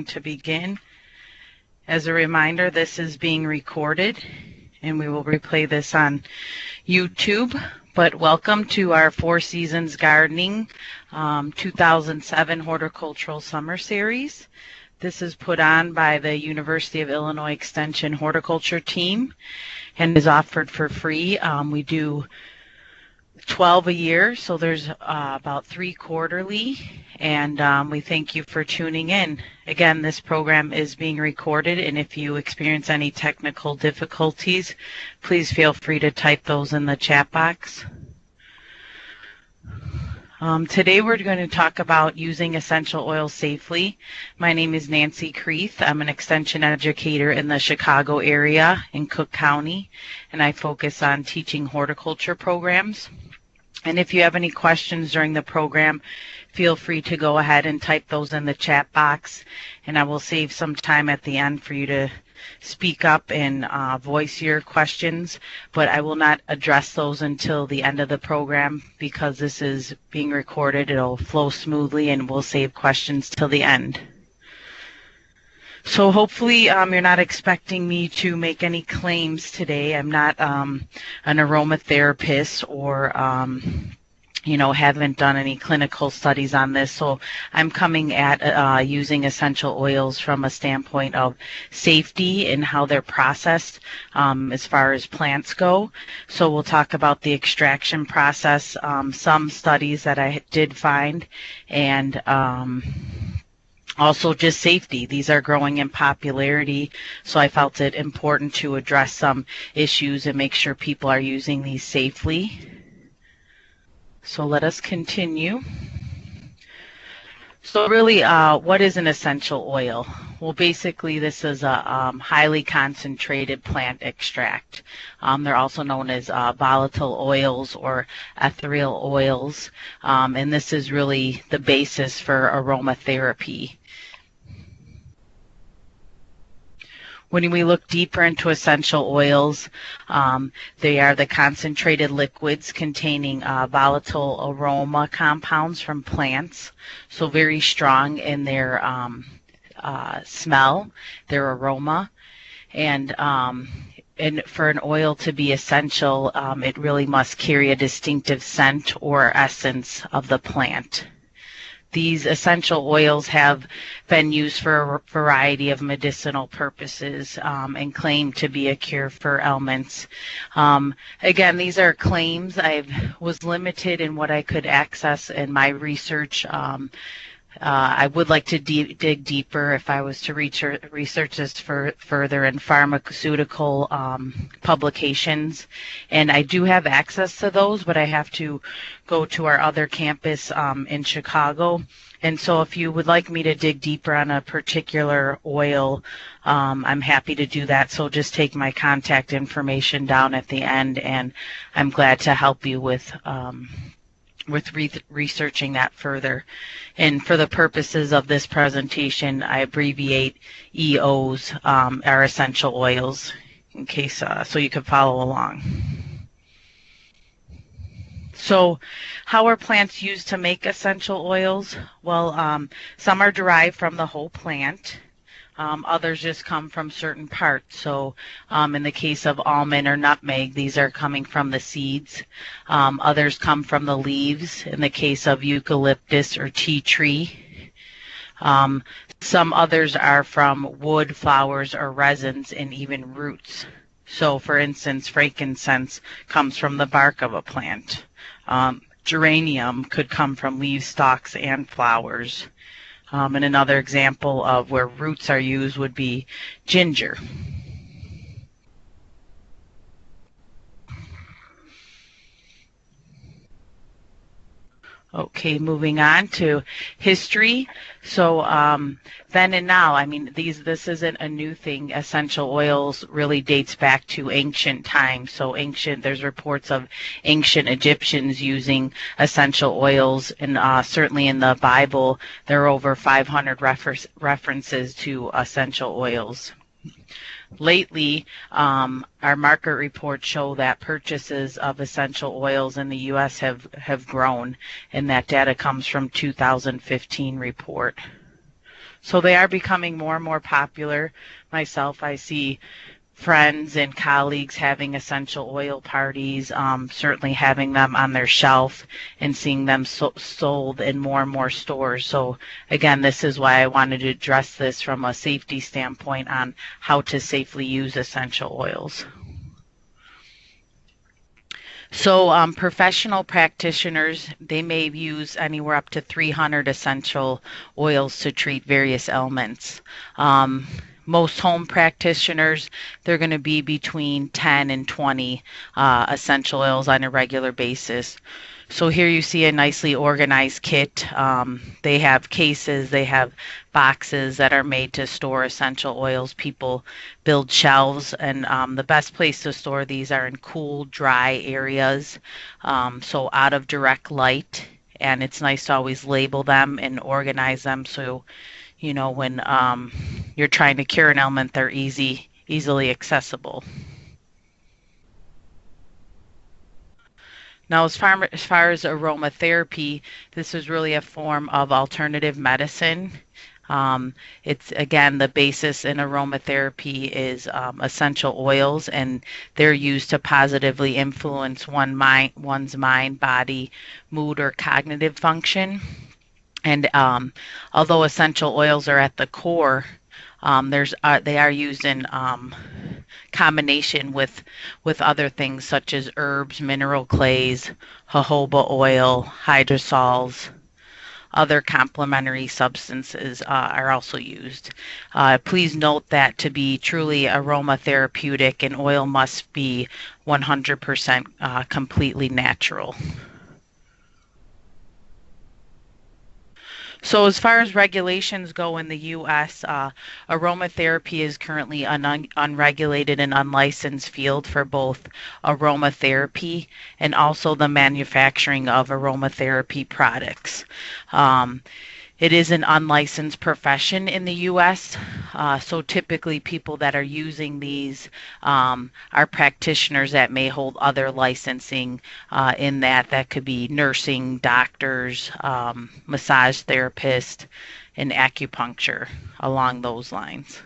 To begin. As a reminder, this is being recorded and we will replay this on YouTube. But welcome to our Four Seasons Gardening 2007 Horticultural Summer Series. This is put on by the University of Illinois Extension Horticulture team and is offered for free. We do 12 a year, so there's about 3 quarterly, and we thank you for tuning in. Again, this program is being recorded, and if you experience any technical difficulties, please feel free to type those in the chat box. Today we're going to talk about using essential oils safely. My name is Nancy Kreith. I'm an extension educator in the Chicago area in Cook County, and I focus on teaching horticulture programs. And if you have any questions during the program, feel free to go ahead and type those in the chat box, and I will save some time at the end for you to speak up and voice your questions, but I will not address those until the end of the program because this is being recorded. It'll flow smoothly and we'll save questions till the end. So hopefully you're not expecting me to make any claims today. I'm not an aromatherapist or haven't done any clinical studies on this. So I'm coming at using essential oils from a standpoint of safety and how they're processed as far as plants go. So we'll talk about the extraction process, some studies that I did find, and also just safety. These are growing in popularity, so I felt it important to address some issues and make sure people are using these safely. So let us continue. So really, what is an essential oil? Well, basically, this is a highly concentrated plant extract. They're also known as volatile oils or ethereal oils, and this is really the basis for aromatherapy. When we look deeper into essential oils, they are the concentrated liquids containing volatile aroma compounds from plants, so very strong in their smell, their aroma, and for an oil to be essential, it really must carry a distinctive scent or essence of the plant. These essential oils have been used for a variety of medicinal purposes and claim to be a cure for ailments. Again, these are claims. I was limited in what I could access in my research. I would like to dig deeper if I was to research this further in pharmaceutical publications, and I do have access to those, but I have to go to our other campus in Chicago. And so if you would like me to dig deeper on a particular oil, I'm happy to do that. So just take my contact information down at the end, and I'm glad to help you with researching that further. And for the purposes of this presentation, I abbreviate EOs, our essential oils, in case so you can follow along. So how are plants used to make essential oils? Well, some are derived from the whole plant. Others just come from certain parts. So in the case of almond or nutmeg, these are coming from the seeds. Others come from the leaves in the case of eucalyptus or tea tree. Some others are from wood, flowers, or resins, and even roots. So for instance, frankincense comes from the bark of a plant. Geranium could come from leaves, stalks, and flowers. And another example of where roots are used would be ginger. Okay, moving on to history. So then and now, I mean, this isn't a new thing. Essential oils really dates back to ancient times. So there's reports of ancient Egyptians using essential oils, and certainly in the Bible, there are over 500 references to essential oils. Lately, our market reports show that purchases of essential oils in the U.S. have grown, and that data comes from 2015 report. So they are becoming more and more popular. Myself, I see friends and colleagues having essential oil parties, certainly having them on their shelf and seeing them sold in more and more stores. So again, this is why I wanted to address this from a safety standpoint on how to safely use essential oils. So professional practitioners, they may use anywhere up to 300 essential oils to treat various ailments. Um, Most home practitioners, they're going to be between 10 and 20 essential oils on a regular basis. So here you see a nicely organized kit. They have cases, they have boxes that are made to store essential oils. People build shelves, and the best place to store these are in cool, dry areas, so out of direct light. And it's nice to always label them and organize them so, you know, when you're trying to cure an ailment, they're easily accessible. Now, as far as aromatherapy, this is really a form of alternative medicine. It's again, the basis in aromatherapy is essential oils, and they're used to positively influence one's mind, body, mood, or cognitive function. And although essential oils are at the core, they are used in combination with other things such as herbs, mineral clays, jojoba oil, hydrosols. Other complementary substances are also used. Please note that to be truly aromatherapeutic, an oil must be 100% completely natural. So as far as regulations go in the U.S., aromatherapy is currently an unregulated and unlicensed field for both aromatherapy and also the manufacturing of aromatherapy products. Um, it is an unlicensed profession in the U.S., so typically people that are using these are practitioners that may hold other licensing in that could be nursing, doctors, massage therapists, and acupuncture along those lines.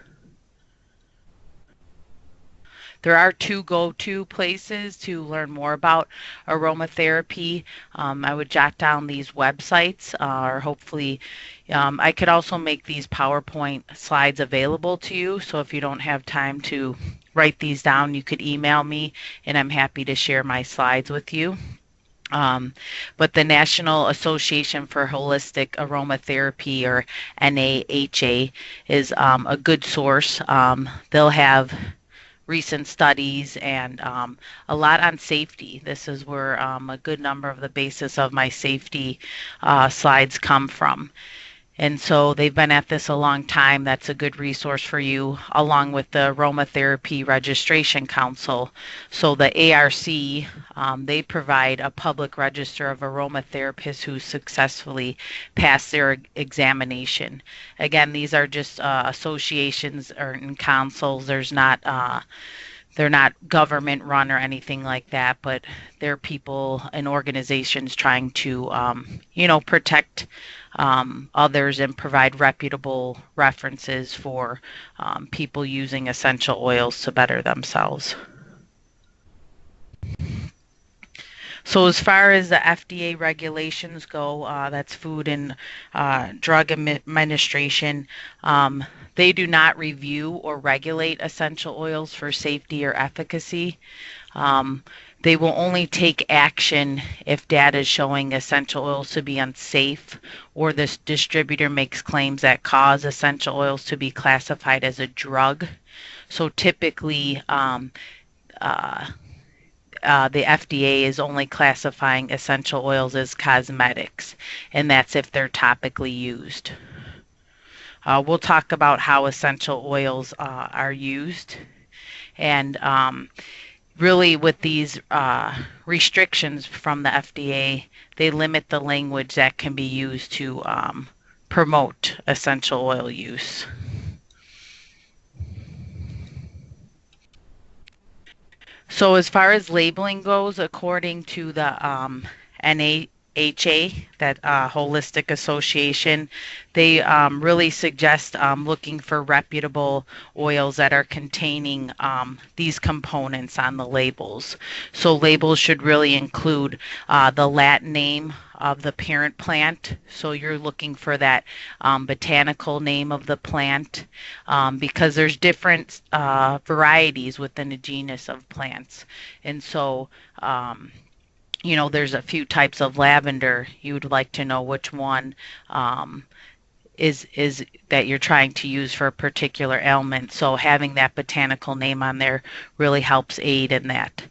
There are two go-to places to learn more about aromatherapy. I would jot down these websites, or hopefully I could also make these PowerPoint slides available to you. So if you don't have time to write these down, you could email me, and I'm happy to share my slides with you. But the National Association for Holistic Aromatherapy, or NAHA, is a good source. They'll have recent studies and a lot on safety. This is where a good number of the basis of my safety slides come from. And so they've been at this a long time. That's a good resource for you, along with the Aromatherapy Registration Council. So the ARC, they provide a public register of aromatherapists who successfully pass their examination. Again, these are just associations or councils. They're not government run or anything like that, but they're people and organizations trying to, protect others and provide reputable references for people using essential oils to better themselves. So as far as the FDA regulations go, that's Food and Drug Administration, they do not review or regulate essential oils for safety or efficacy. They will only take action if data is showing essential oils to be unsafe, or this distributor makes claims that cause essential oils to be classified as a drug. So typically, the FDA is only classifying essential oils as cosmetics, and that's if they're topically used. We'll talk about how essential oils are used, and really with these restrictions from the FDA, they limit the language that can be used to promote essential oil use. So as far as labeling goes, according to the HA, that Holistic Association, they really suggest looking for reputable oils that are containing these components on the labels. So labels should really include the Latin name of the parent plant. So you're looking for that botanical name of the plant, because there's different varieties within a genus of plants. And so there's a few types of lavender. You would like to know which one um, is that you're trying to use for a particular ailment. So having that botanical name on there really helps aid in that.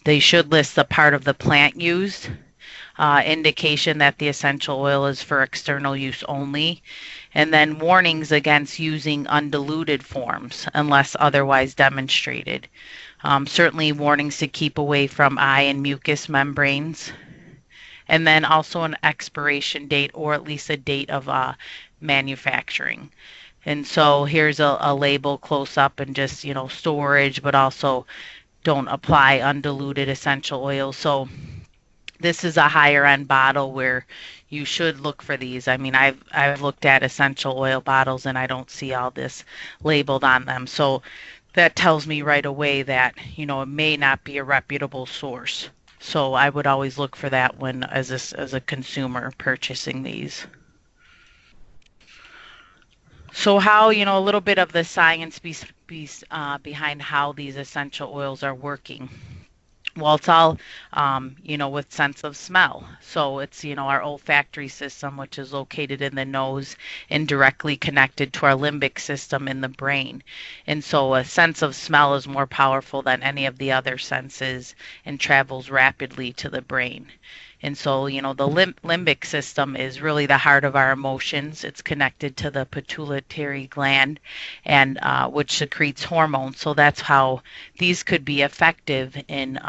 They should list the part of the plant used, indication that the essential oil is for external use only, and then warnings against using undiluted forms unless otherwise demonstrated. Certainly warnings to keep away from eye and mucous membranes, and then also an expiration date or at least a date of manufacturing. And so here's a label close up and just, storage, but also don't apply undiluted essential oils. So this is a higher end bottle where you should look for these. I mean, I've looked at essential oil bottles and I don't see all this labeled on them. So that tells me right away that, it may not be a reputable source. So I would always look for that when as a consumer purchasing these. So how, a little bit of the science behind how these essential oils are working. Well, it's all, with sense of smell. So it's, our olfactory system, which is located in the nose and directly connected to our limbic system in the brain. And so a sense of smell is more powerful than any of the other senses and travels rapidly to the brain. And so, the limbic system is really the heart of our emotions. It's connected to the pituitary gland, and which secretes hormones. So that's how these could be effective in,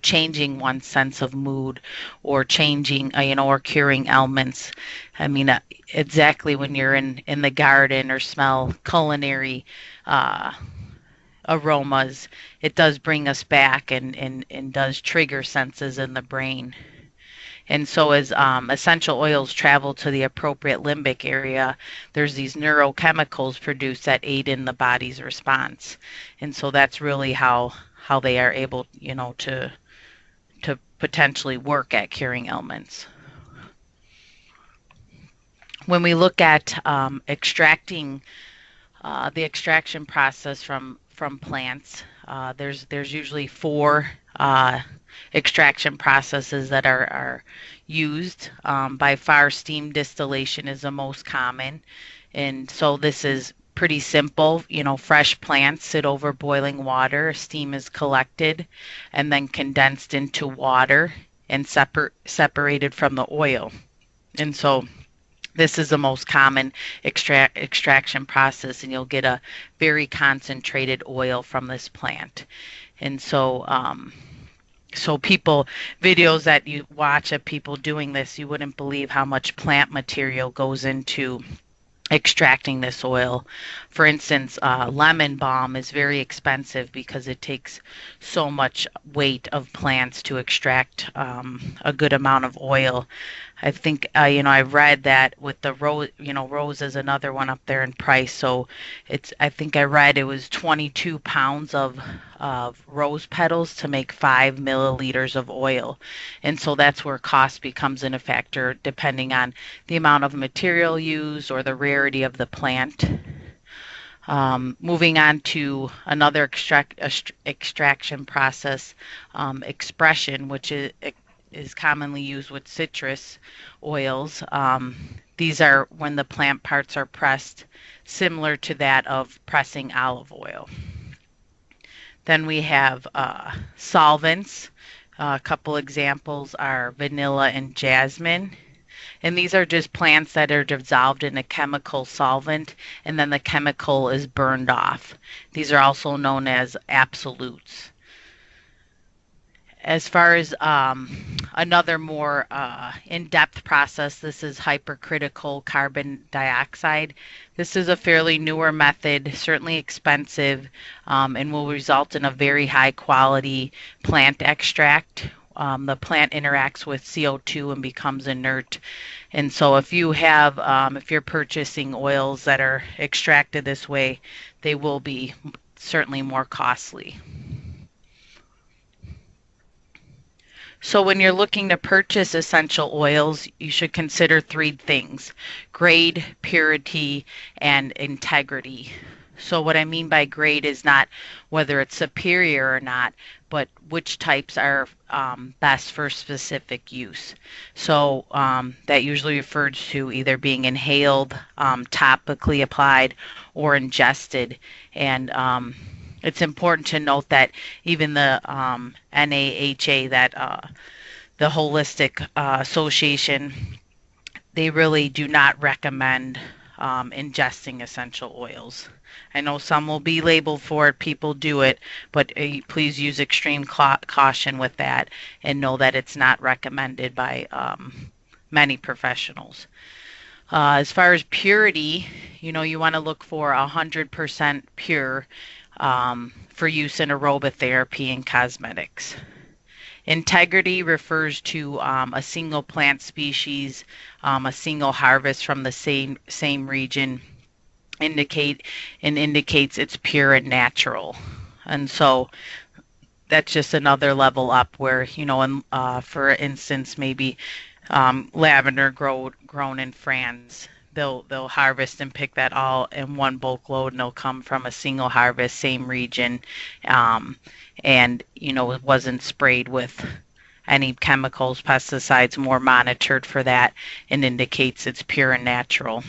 changing one's sense of mood, or changing, or curing ailments. I mean, exactly when you're in the garden or smell culinary aromas, it does bring us back and does trigger senses in the brain. And so as essential oils travel to the appropriate limbic area, there's these neurochemicals produced that aid in the body's response. And so that's really how they are able, to potentially work at curing ailments. When we look at extracting the extraction process from plants, there's usually four extraction processes that are used. By far, steam distillation is the most common, and so this is pretty simple. Fresh plants sit over boiling water, steam is collected, and then condensed into water and separated from the oil. And so this is the most common extraction process, and you'll get a very concentrated oil from this plant. And so, videos that you watch of people doing this, you wouldn't believe how much plant material goes into extracting this oil. For instance, lemon balm is very expensive because it takes so much weight of plants to extract a good amount of oil. I think, I've read that with the rose, rose is another one up there in price. So I think I read it was 22 pounds of rose petals to make 5 milliliters of oil. And so that's where cost becomes in a factor depending on the amount of material used or the rarity of the plant. Moving on to another extraction process, expression, which is commonly used with citrus oils. These are when the plant parts are pressed, similar to that of pressing olive oil. Then we have solvents. A couple examples are vanilla and jasmine. And these are just plants that are dissolved in a chemical solvent, and then the chemical is burned off. These are also known as absolutes. As far as another more in-depth process, this is hypercritical carbon dioxide. This is a fairly newer method, certainly expensive, and will result in a very high quality plant extract. the plant interacts with CO2 and becomes inert. And so if you have, if you're purchasing oils that are extracted this way, they will be certainly more costly. So when you're looking to purchase essential oils, you should consider three things: grade, purity, and integrity. So what I mean by grade is not whether it's superior or not, but which types are best for specific use. So that usually refers to either being inhaled, topically applied, or ingested. And it's important to note that even the NAHA, that the Holistic Association, they really do not recommend ingesting essential oils. I know some will be labeled for it, people do it, but please use extreme caution with that and know that it's not recommended by many professionals. As far as purity, you want to look for 100% pure for use in aromatherapy and cosmetics. Integrity refers to a single plant species, a single harvest from the same region, indicates it's pure and natural. And so that's just another level up where, for instance, maybe lavender grown in France. They'll harvest and pick that all in one bulk load, and they'll come from a single harvest, same region, and it wasn't sprayed with any chemicals, pesticides, more monitored for that, and indicates it's pure and natural.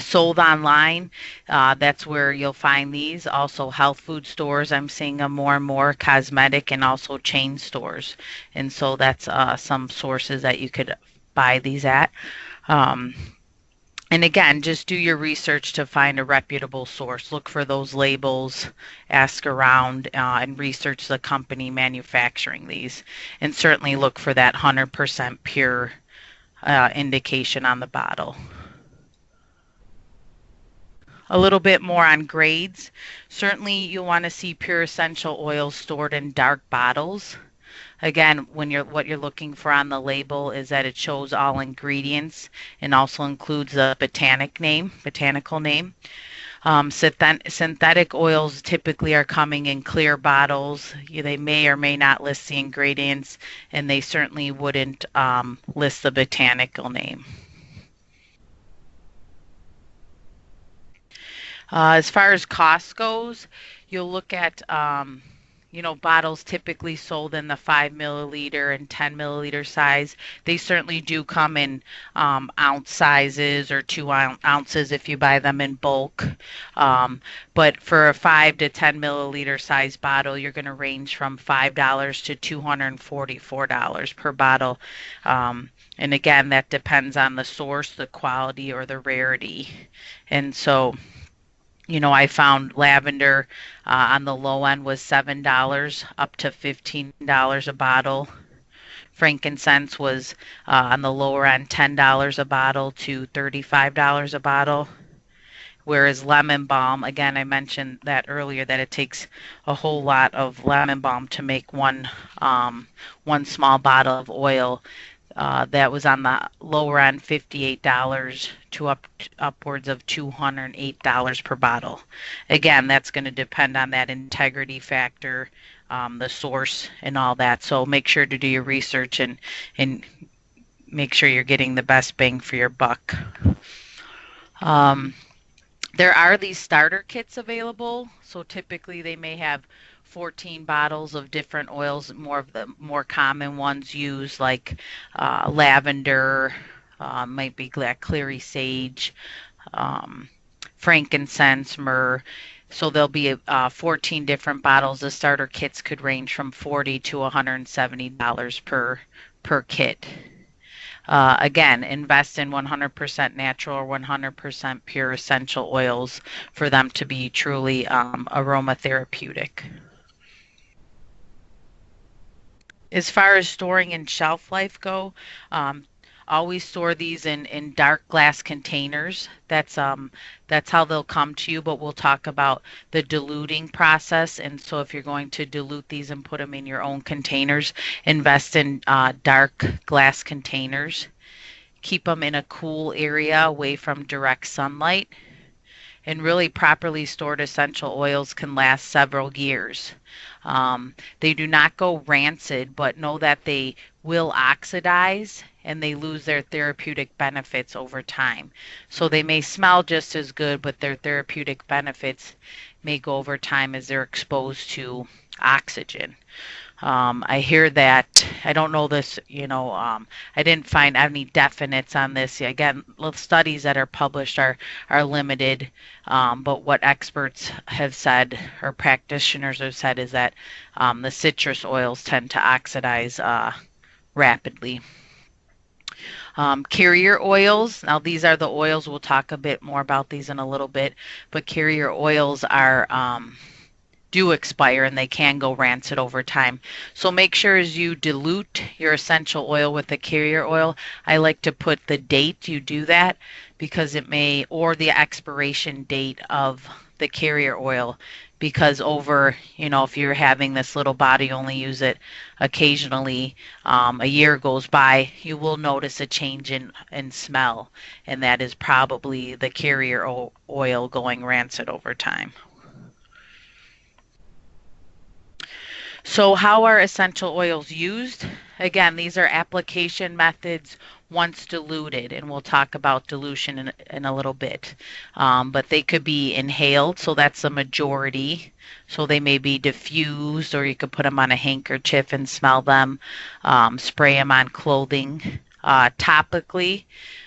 Sold online, that's where you'll find these. Also health food stores, I'm seeing them more and more, cosmetic, and also chain stores. And so that's some sources that you could buy these at. And again, just do your research to find a reputable source. Look for those labels, ask around, and research the company manufacturing these. And certainly look for that 100% pure indication on the bottle. A little bit more on grades. Certainly you'll want to see pure essential oils stored in dark bottles. Again, what you're looking for on the label is that it shows all ingredients and also includes a botanical name. Synthetic oils typically are coming in clear bottles. They may or may not list the ingredients, and they certainly wouldn't list the botanical name. As far as cost goes, you'll look at bottles typically sold in the 5 milliliter and 10 milliliter size. They certainly do come in ounce sizes or 2 ounces if you buy them in bulk. But for a 5 to 10 milliliter size bottle, you're going to range from $5 to $244 per bottle. And again, that depends on the source, the quality, or the rarity. And so I found lavender on the low end was $7 up to $15 a bottle. Frankincense was on the lower end $10 a bottle to $35 a bottle. Whereas lemon balm, again, I mentioned that earlier, that it takes a whole lot of lemon balm to make one small bottle of oil. That was on the lower end, $58 to upwards of $208 per bottle. Again, that's going to depend on that integrity factor, the source, and all that. So make sure to do your research and make sure you're getting the best bang for your buck. There are these starter kits available. So typically they may have 14 bottles of different oils. More of the more common ones used, like lavender, might be clary sage, frankincense, myrrh. So there'll be 14 different bottles. The starter kits could range from $40 to $170 per kit. Again, invest in 100% natural or 100% pure essential oils for them to be truly aromatherapeutic. As far as storing and shelf life go, Always store these in dark glass containers. That's how they'll come to you, but we'll talk about the diluting process. And so if you're going to dilute these and put them in your own containers, invest in dark glass containers. Keep them in a cool area away from direct sunlight. And really properly stored essential oils can last several years. They do not go rancid, but know that they will oxidize and they lose their therapeutic benefits over time. So they may smell just as good, but their therapeutic benefits may go over time as they're exposed to oxygen. I hear that, I don't know this, I didn't find any definites on this. Again, studies that are published are limited, but what experts have said or practitioners have said is that the citrus oils tend to oxidize rapidly. Carrier oils, now these are the oils, we'll talk a bit more about these in a little bit, but carrier oils are do expire and they can go rancid over time. So make sure as you dilute your essential oil with the carrier oil, I like to put the date you do that because it may, or the expiration date of the carrier oil, because over, if you're having this little bottle, you only use it occasionally, a year goes by, you will notice a change in smell, and that is probably the carrier oil going rancid over time. So how are essential oils used? Again, these are application methods once diluted, and we'll talk about dilution in a little bit. But they could be inhaled, so that's the majority. So they may be diffused, or you could put them on a handkerchief and smell them, spray them on clothing. Topically,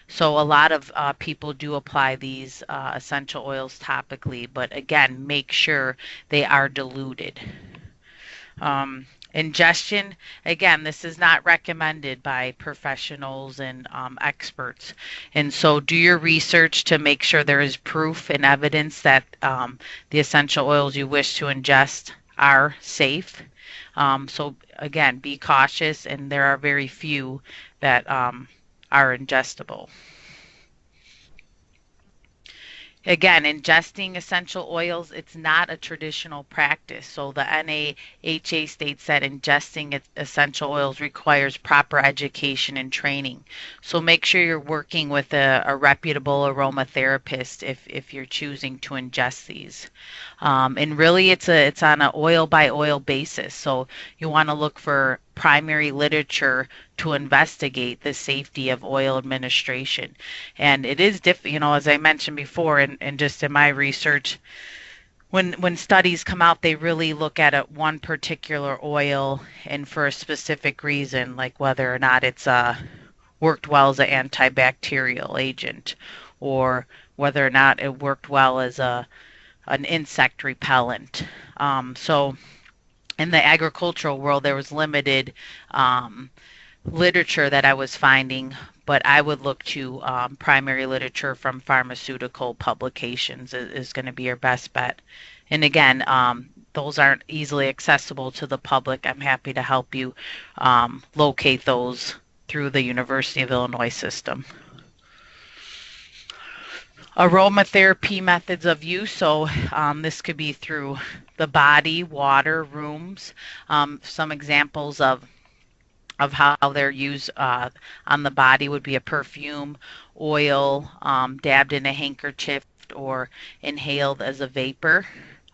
so a lot of people do apply these essential oils topically, but again, make sure they are diluted. Ingestion, again, this is not recommended by professionals and experts. And so do your research to make sure there is proof and evidence that the essential oils you wish to ingest are safe. So again, be cautious, and there are very few that are ingestible. Again, ingesting essential oils, it's not a traditional practice. So the NAHA states that ingesting essential oils requires proper education and training. So make sure you're working with a reputable aromatherapist if you're choosing to ingest these. And really it's on an oil by oil basis. So you want to look for primary literature to investigate the safety of oil administration. And it is as I mentioned before, and just in my research, when studies come out, they really look at one particular oil and for a specific reason, like whether or not it's worked well as an antibacterial agent, or whether or not it worked well as an insect repellent. So in the agricultural world, there was limited literature that I was finding, but I would look to primary literature from pharmaceutical publications is going to be your best bet. And again, those aren't easily accessible to the public. I'm happy to help you locate those through the University of Illinois system. Aromatherapy methods of use. So this could be through the body, water, rooms. Some examples of how they're used on the body would be a perfume, oil, dabbed in a handkerchief, or inhaled as a vapor.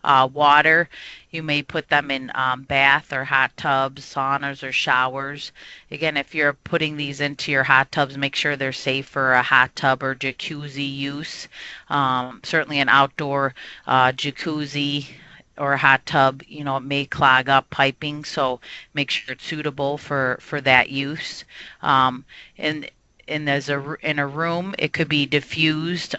Water, you may put them in bath or hot tubs, saunas, or showers. Again, if you're putting these into your hot tubs, make sure they're safe for a hot tub or jacuzzi use. Certainly an outdoor jacuzzi or a hot tub, it may clog up piping, so make sure it's suitable for that use. And in a room, it could be diffused.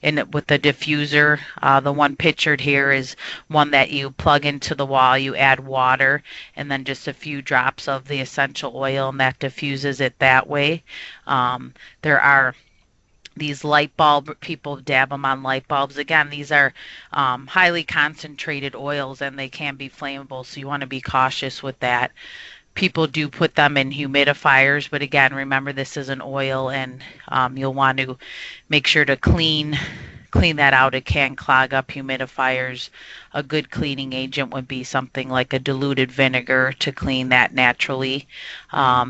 With the diffuser, the one pictured here is one that you plug into the wall, you add water, and then just a few drops of the essential oil, and that diffuses it that way. There are these light bulb, people dab them on light bulbs. Again, these are highly concentrated oils, and they can be flammable, so you want to be cautious with that. People do put them in humidifiers, but again, remember this is an oil, and you'll want to make sure to clean that out. It can clog up humidifiers. A good cleaning agent would be something like a diluted vinegar to clean that naturally.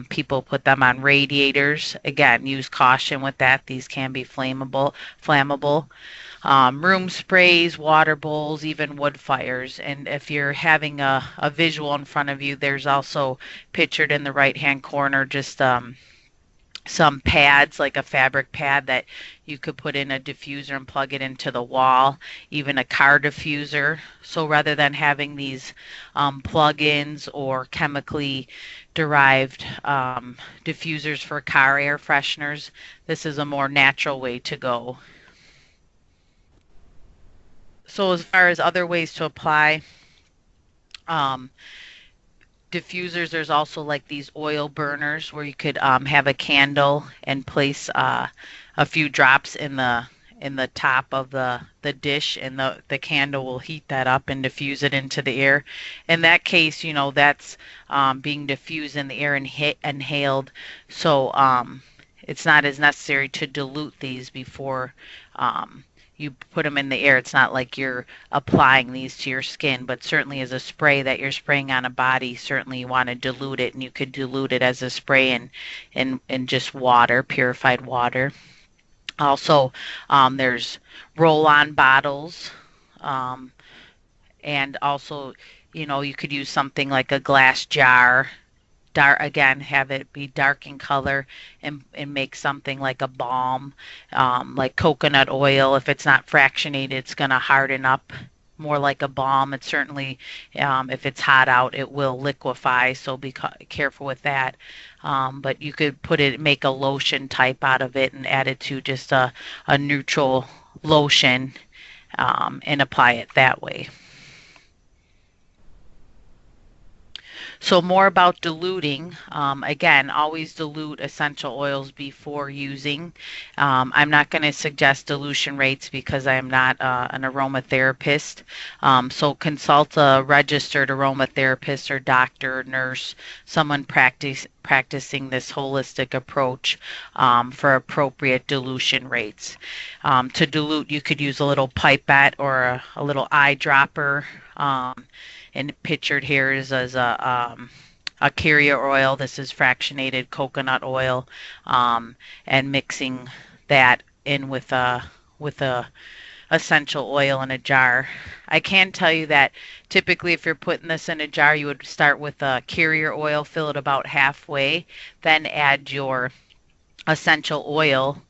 People put them on radiators. Again, use caution with that. These can be flammable. Room sprays, water bowls, even wood fires. And if you're having a visual in front of you, there's also pictured in the right-hand corner just some pads, like a fabric pad that you could put in a diffuser and plug it into the wall, even a car diffuser. So rather than having these plug-ins or chemically derived diffusers for car air fresheners, this is a more natural way to go. So as far as other ways to apply diffusers, there's also like these oil burners where you could have a candle and place a few drops in the top of the dish, and the candle will heat that up and diffuse it into the air. In that case, you know, that's being diffused in the air and inhaled, so it's not as necessary to dilute these before you put them in the air. It's not like you're applying these to your skin, but certainly as a spray that you're spraying on a body, certainly you want to dilute it, and you could dilute it as a spray in just water, purified water. Also, there's roll-on bottles, and also, you know, you could use something like a glass jar. Dark, again, have it be dark in color, and make something like a balm, like coconut oil. If it's not fractionated, it's going to harden up more like a balm. It certainly, if it's hot out, it will liquefy, so be careful with that. But you could make a lotion type out of it and add it to just a neutral lotion, and apply it that way. So more about diluting. Again, always dilute essential oils before using. I'm not going to suggest dilution rates because I am not an aromatherapist. So consult a registered aromatherapist or doctor or nurse, someone practicing this holistic approach for appropriate dilution rates. To dilute, you could use a little pipette or a little eyedropper. And pictured here is as a carrier oil. This is fractionated coconut oil, and mixing that in with a essential oil in a jar. I can tell you that typically if you're putting this in a jar, you would start with a carrier oil, fill it about halfway, then add your essential oil,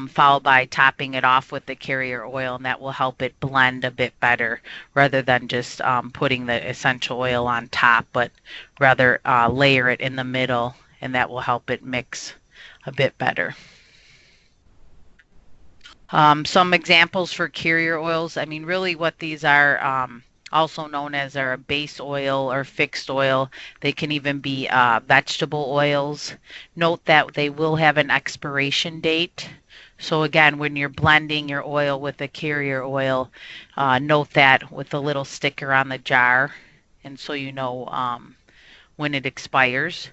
followed by topping it off with the carrier oil, and that will help it blend a bit better rather than just putting the essential oil on top, but rather layer it in the middle, and that will help it mix a bit better. Some examples for carrier oils. I mean, really what these are, also known as are a base oil or fixed oil. They can even be vegetable oils. Note that they will have an expiration date. So again, when you're blending your oil with a carrier oil, note that with a little sticker on the jar, and so you know when it expires.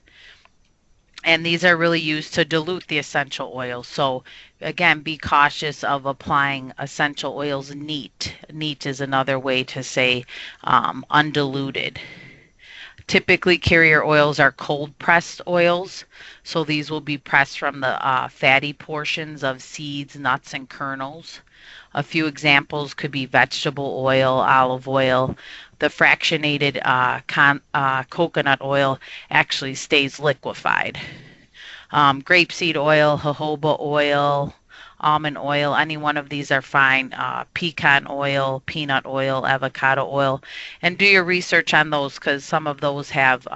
And these are really used to dilute the essential oils. So again, be cautious of applying essential oils neat. Neat is another way to say undiluted. Typically, carrier oils are cold pressed oils, so these will be pressed from the fatty portions of seeds, nuts, and kernels. A few examples could be vegetable oil, olive oil. The fractionated coconut oil actually stays liquefied. Grapeseed oil, jojoba oil, almond oil, any one of these are fine. Pecan oil, peanut oil, avocado oil, and do your research on those because some of those have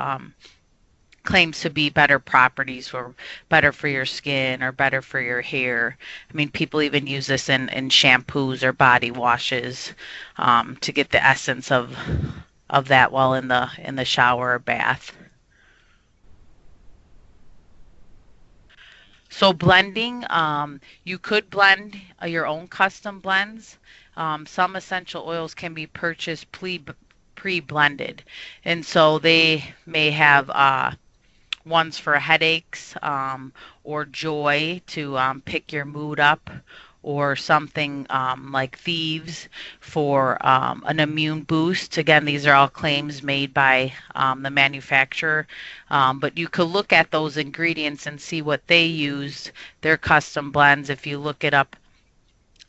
claims to be better properties, or better for your skin or better for your hair. I mean, people even use this in shampoos or body washes to get the essence of that while in the shower or bath. So blending, you could blend your own custom blends. Some essential oils can be purchased pre-blended. And so they may have ones for headaches, or joy to pick your mood up, or something like thieves for an immune boost. Again, these are all claims made by the manufacturer, but you could look at those ingredients and see what they use, their custom blends. If you look it up,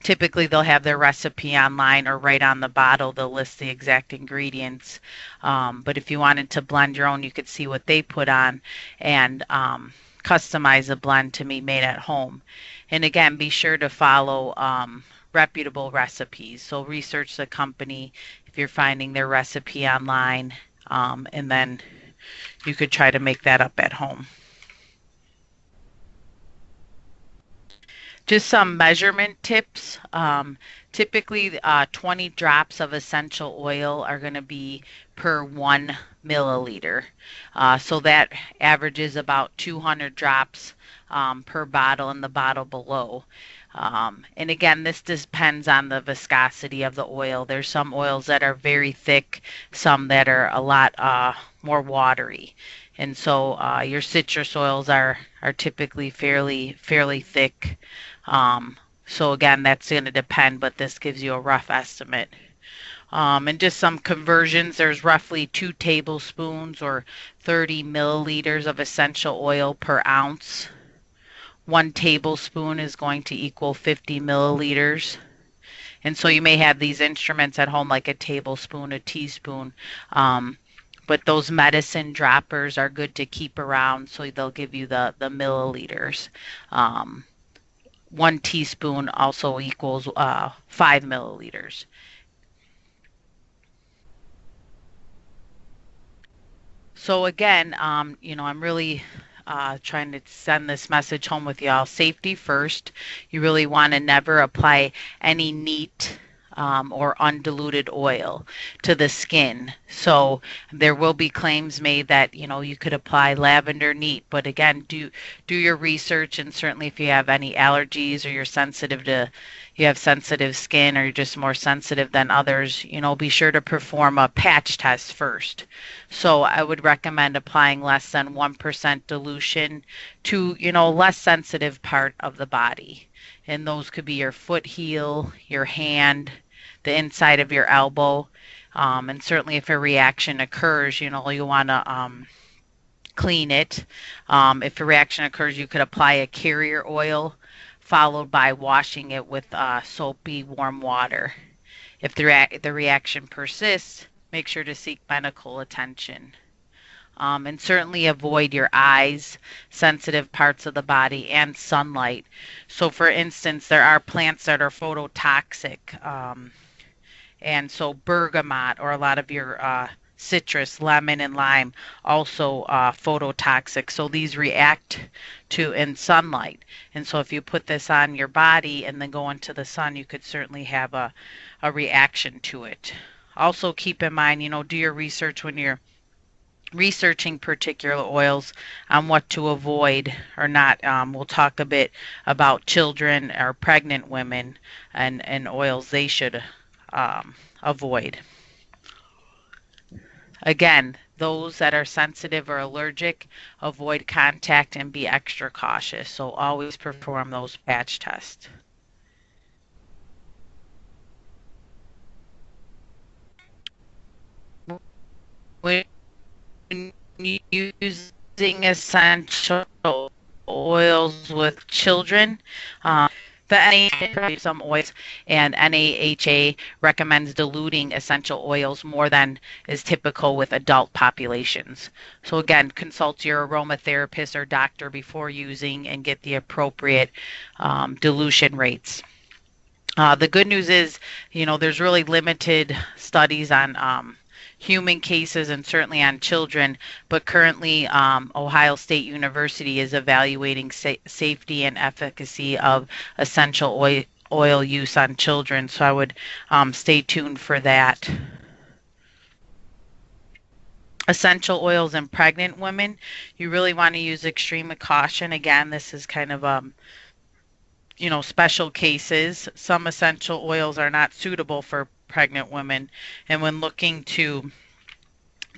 typically they'll have their recipe online, or right on the bottle they'll list the exact ingredients. But if you wanted to blend your own, you could see what they put on and customize a blend to be made at home. And again, be sure to follow reputable recipes. So research the company if you're finding their recipe online, and then you could try to make that up at home. Just some measurement tips. Typically, 20 drops of essential oil are going to be per 1 milliliter. So that averages about 200 drops per bottle in the bottle below. And again, this depends on the viscosity of the oil. There's some oils that are very thick, some that are a lot more watery. And so your citrus oils are typically fairly thick. So again, that's going to depend, but this gives you a rough estimate. And just some conversions, there's roughly 2 tablespoons or 30 milliliters of essential oil per ounce. 1 tablespoon is going to equal 50 milliliters. And so you may have these instruments at home, like a tablespoon, a teaspoon. But those medicine droppers are good to keep around, so they'll give you the milliliters. 1 teaspoon also equals 5 milliliters. So again, I'm really trying to send this message home with y'all. Safety first. You really want to never apply any neat or undiluted oil to the skin. So there will be claims made that you could apply lavender neat, but again, do your research, and certainly if you have any allergies, or you have sensitive skin, or you're just more sensitive than others, be sure to perform a patch test first. So I would recommend applying less than 1% dilution to less sensitive part of the body. And those could be your foot heel, your hand, the inside of your elbow. And certainly if a reaction occurs, you want to clean it. If a reaction occurs, you could apply a carrier oil followed by washing it with soapy warm water. If the reaction persists, make sure to seek medical attention. And certainly avoid your eyes, sensitive parts of the body, and sunlight. So for instance, there are plants that are phototoxic. And so bergamot, or a lot of your citrus, lemon and lime, also phototoxic. So these react to in sunlight. And so if you put this on your body and then go into the sun, you could certainly have a reaction to it. Also keep in mind, do your research when you're researching particular oils on what to avoid or not. We'll talk a bit about children or pregnant women and oils they should avoid. Again, those that are sensitive or allergic, avoid contact and be extra cautious. So always perform those patch tests. When using essential oils with children, the NAHA, some oils, and NAHA recommends diluting essential oils more than is typical with adult populations. So again, consult your aromatherapist or doctor before using and get the appropriate dilution rates. The good news is, there's really limited studies on human cases and certainly on children, but currently Ohio State University is evaluating safety and efficacy of essential oil use on children, so I would stay tuned for that. Essential oils in pregnant women, you really want to use extreme caution. Again, this is kind of special cases. Some essential oils are not suitable for pregnant women. And when looking to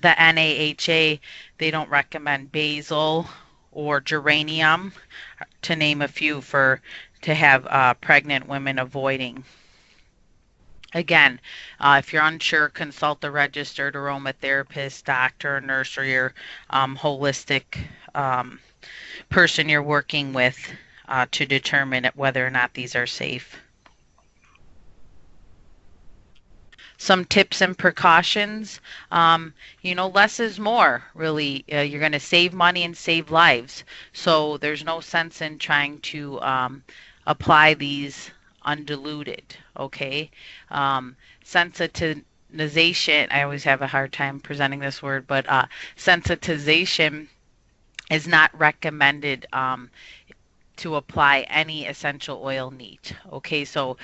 the NAHA, they don't recommend basil or geranium, to name a few, to have pregnant women avoiding. Again, if you're unsure, consult a registered aromatherapist, doctor, nurse, or your holistic person you're working with to determine whether or not these are safe. Some tips and precautions. Less is more, really. You're going to save money and save lives. So there's no sense in trying to apply these undiluted, okay? Sensitization, I always have a hard time presenting this word, but sensitization is not recommended to apply any essential oil neat. Okay, so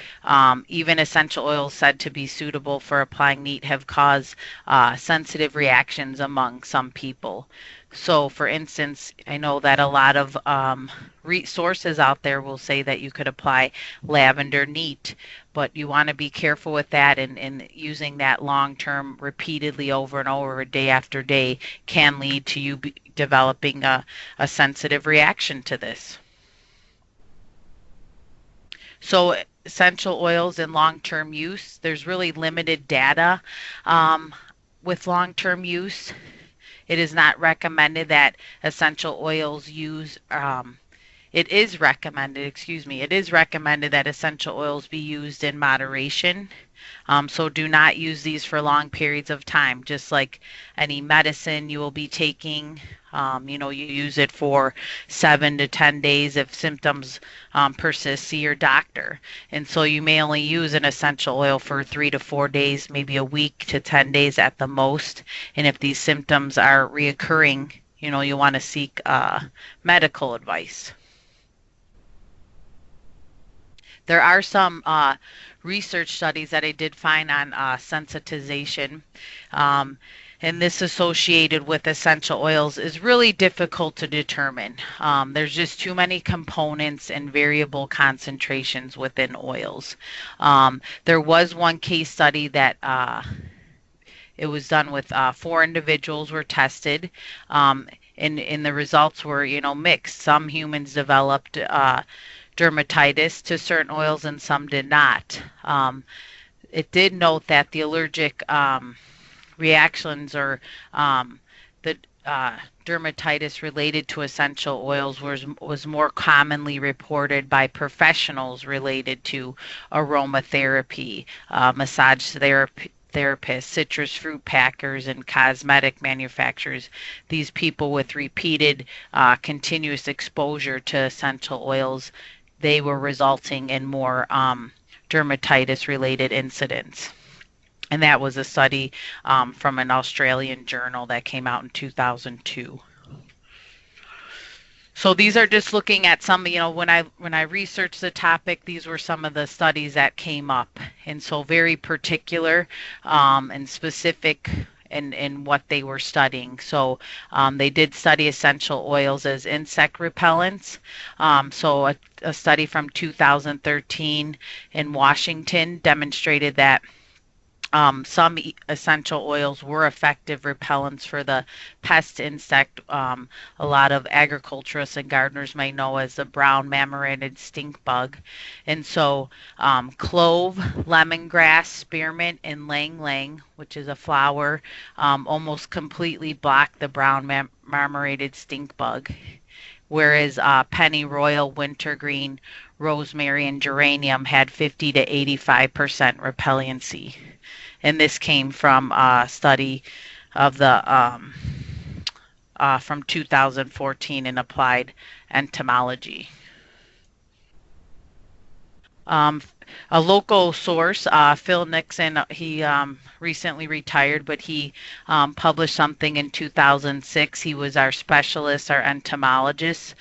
even essential oils said to be suitable for applying neat have caused sensitive reactions among some people. So, for instance, I know that a lot of resources out there will say that you could apply lavender neat, but you want to be careful with that, and using that long term repeatedly over and over, day after day, can lead to you developing a sensitive reaction to this. So essential oils in long-term use, there's really limited data with long-term use. It is not recommended that essential oils it is recommended that essential oils be used in moderation. So do not use these for long periods of time, just like any medicine you will be taking. You use it for 7 to 10 days. If symptoms persist, see your doctor. And so you may only use an essential oil for 3 to 4 days, maybe a week to 10 days at the most. And if these symptoms are reoccurring, you want to seek medical advice. There are some research studies that I did find on sensitization. And this associated with essential oils is really difficult to determine. There's just too many components and variable concentrations within oils. There was one case study that it was done with 4 individuals were tested, and the results were, mixed. Some humans developed dermatitis to certain oils and some did not. It did note that the allergic reactions or the dermatitis related to essential oils was more commonly reported by professionals related to aromatherapy, massage therapy, therapists, citrus fruit packers, and cosmetic manufacturers. These people with repeated continuous exposure to essential oils, they were resulting in more dermatitis-related incidents. And that was a study from an Australian journal that came out in 2002. So these are just looking at some, when I researched the topic, these were some of the studies that came up. And so very particular and specific in what they were studying. So they did study essential oils as insect repellents. So a study from 2013 in Washington demonstrated that some essential oils were effective repellents for the pest insect. A lot of agriculturists and gardeners may know as the brown marmorated stink bug. And so clove, lemongrass, spearmint, and lang lang, which is a flower, almost completely block the brown marmorated stink bug. Whereas pennyroyal, wintergreen, rosemary, and geranium had 50 to 85% repellency. And this came from a study of the from 2014 in Applied Entomology. A local source, Phil Nixon, he recently retired, but he published something in 2006. He was our specialist, our entomologist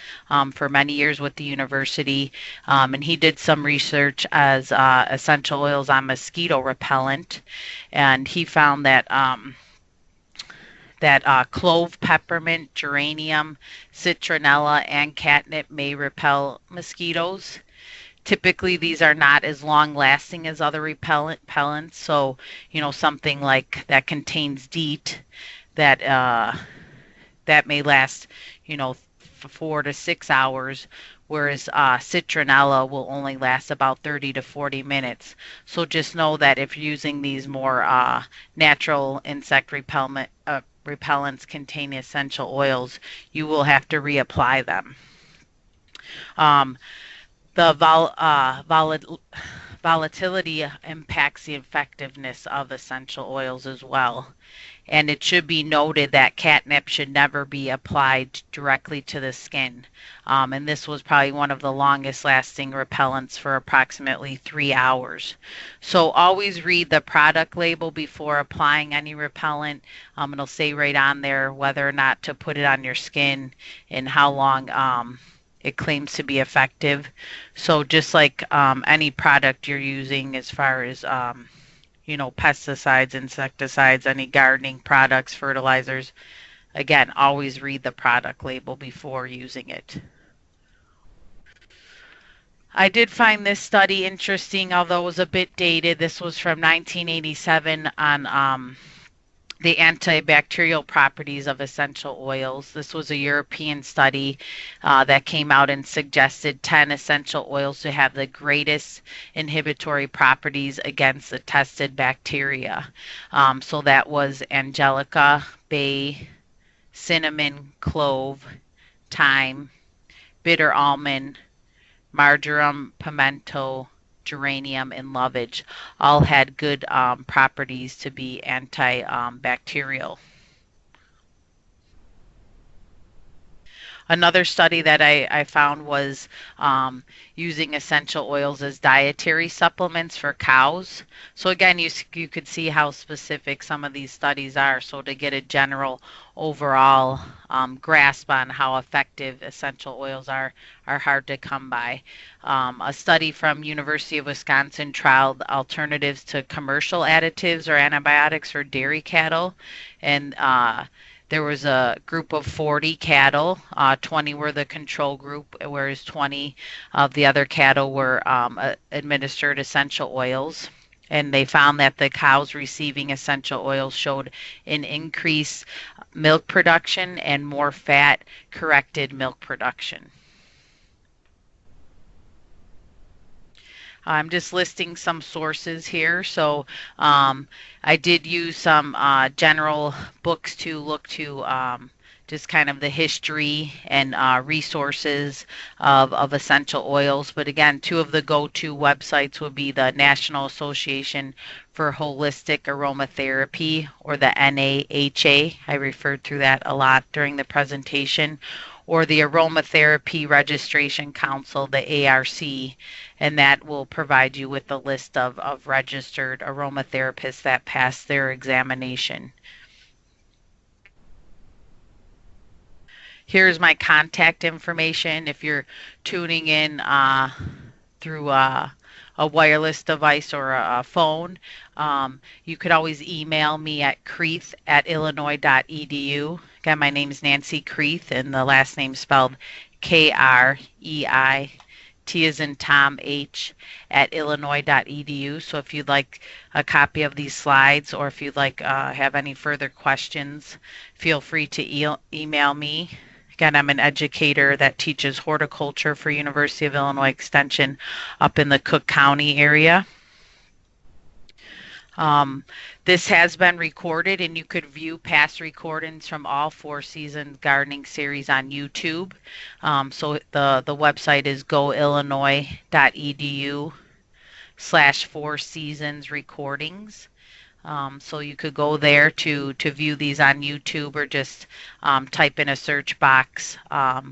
for many years with the university, and he did some research as essential oils on mosquito repellent, and he found that clove, peppermint, geranium, citronella, and catnip may repel mosquitoes. Typically, these are not as long lasting as other repellents. So, something like that contains DEET that that may last, 4 to 6 hours, whereas citronella will only last about 30 to 40 minutes. So just know that if you're using these more natural insect repellents containing essential oils, you will have to reapply them. Um, the volatility impacts the effectiveness of essential oils as well. And it should be noted that catnip should never be applied directly to the skin. And this was probably one of the longest lasting repellents for approximately 3 hours. So always read the product label before applying any repellent. It'll say right on there whether or not to put it on your skin and how long it claims to be effective. So just like any product you're using as far as pesticides, insecticides, any gardening products, fertilizers, again, always read the product label before using it. I did find this study interesting, although it was a bit dated. This was from 1987 on the antibacterial properties of essential oils. This was a European study that came out and suggested 10 essential oils to have the greatest inhibitory properties against the tested bacteria. So that was angelica, bay, cinnamon, clove, thyme, bitter almond, marjoram, pimento, geranium, and lovage all had good properties to be antibacterial. Another study that I found was using essential oils as dietary supplements for cows. So again, you could see how specific some of these studies are. So to get a general overall grasp on how effective essential oils are hard to come by. A study from University of Wisconsin trialed alternatives to commercial additives or antibiotics for dairy cattle, and there was a group of 40 cattle. 20 were the control group, whereas 20 of the other cattle were administered essential oils. And they found that the cows receiving essential oils showed an increased milk production and more fat-corrected milk production. I'm just listing some sources here. So I did use some general books to look to just kind of the history and resources of essential oils. But again, two of the go-to websites would be the National Association for Holistic Aromatherapy, or the NAHA. I referred to that a lot during the presentation. Or the Aromatherapy Registration Council, the ARC, and that will provide you with a list of registered aromatherapists that passed their examination. Here's my contact information. If you're tuning in through a wireless device or a phone, you could always email me at kreith@illinois.edu. Again, my name is Nancy Kreith, and the last name spelled Kreith, T as in Tom, H, @illinois.edu. So if you'd like a copy of these slides, or if you'd like have any further questions, feel free to email me. Again, I'm an educator that teaches horticulture for University of Illinois Extension up in the Cook County area. This has been recorded, and you could view past recordings from all Four Seasons gardening series on YouTube. So the website is goillinois.edu/Four Seasons recordings. So you could go there to view these on YouTube, or just type in a search box,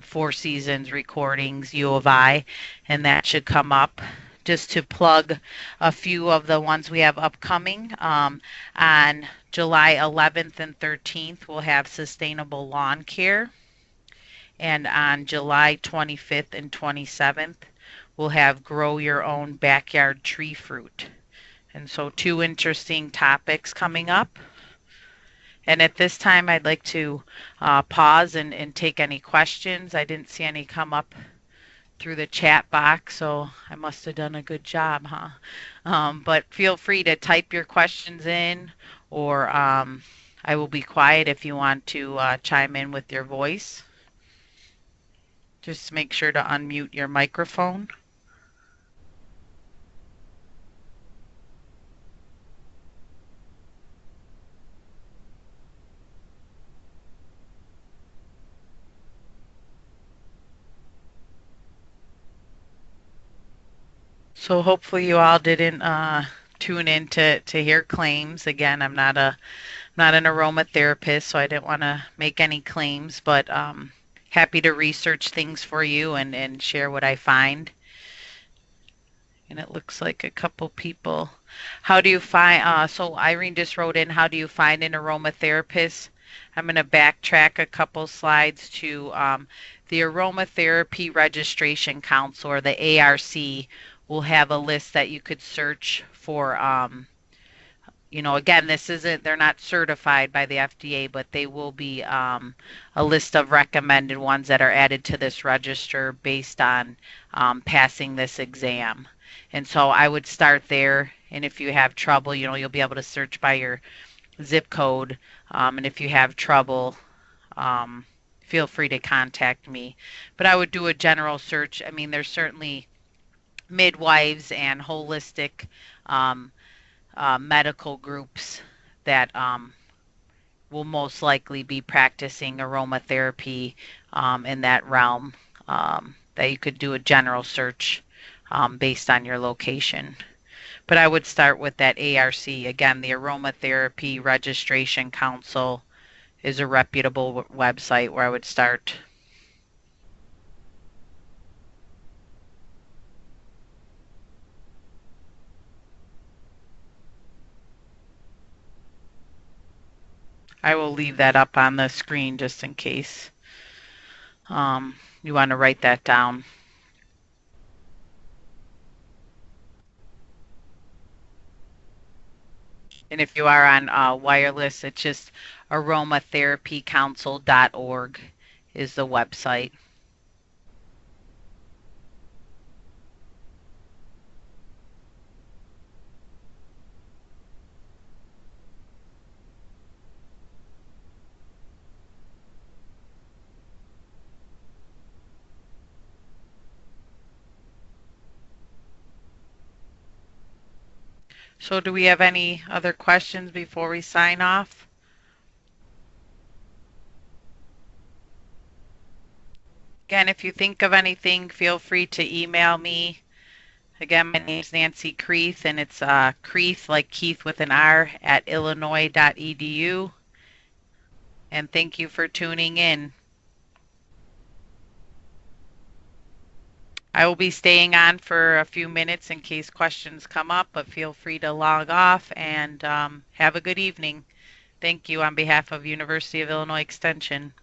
Four Seasons recordings U of I, and that should come up. Just to plug a few of the ones we have upcoming. On July 11th and 13th, we'll have Sustainable Lawn Care. And on July 25th and 27th, we'll have Grow Your Own Backyard Tree Fruit. And so two interesting topics coming up. And at this time, I'd like to pause and take any questions. I didn't see any come up through the chat box, so I must have done a good job, huh? But feel free to type your questions in, or I will be quiet if you want to chime in with your voice. Just make sure to unmute your microphone. So hopefully you all didn't tune in to hear claims. Again, I'm not an aromatherapist, so I didn't want to make any claims, but happy to research things for you and share what I find. And it looks like a couple people. How do you find, so Irene just wrote in, how do you find an aromatherapist? I'm going to backtrack a couple slides to the Aromatherapy Registration Council, or the ARC, will have a list that you could search for. Again, they're not certified by the FDA, but they will be a list of recommended ones that are added to this register based on passing this exam. And so I would start there, and if you have trouble, you'll be able to search by your zip code, and if you have trouble, feel free to contact me. But I would do a general search. I mean, there's certainly midwives and holistic medical groups that will most likely be practicing aromatherapy in that realm, that you could do a general search based on your location. But I would start with that ARC. Again, the Aromatherapy Registration Council is a reputable website where I would start. I will leave that up on the screen just in case you want to write that down. And if you are on wireless, it's just aromatherapycouncil.org is the website. So do we have any other questions before we sign off? Again, if you think of anything, feel free to email me. Again, my name is Nancy Kreith, and it's Kreith, like Keith with an R, at illinois.edu. And thank you for tuning in. I will be staying on for a few minutes in case questions come up, but feel free to log off, and have a good evening. Thank you on behalf of University of Illinois Extension.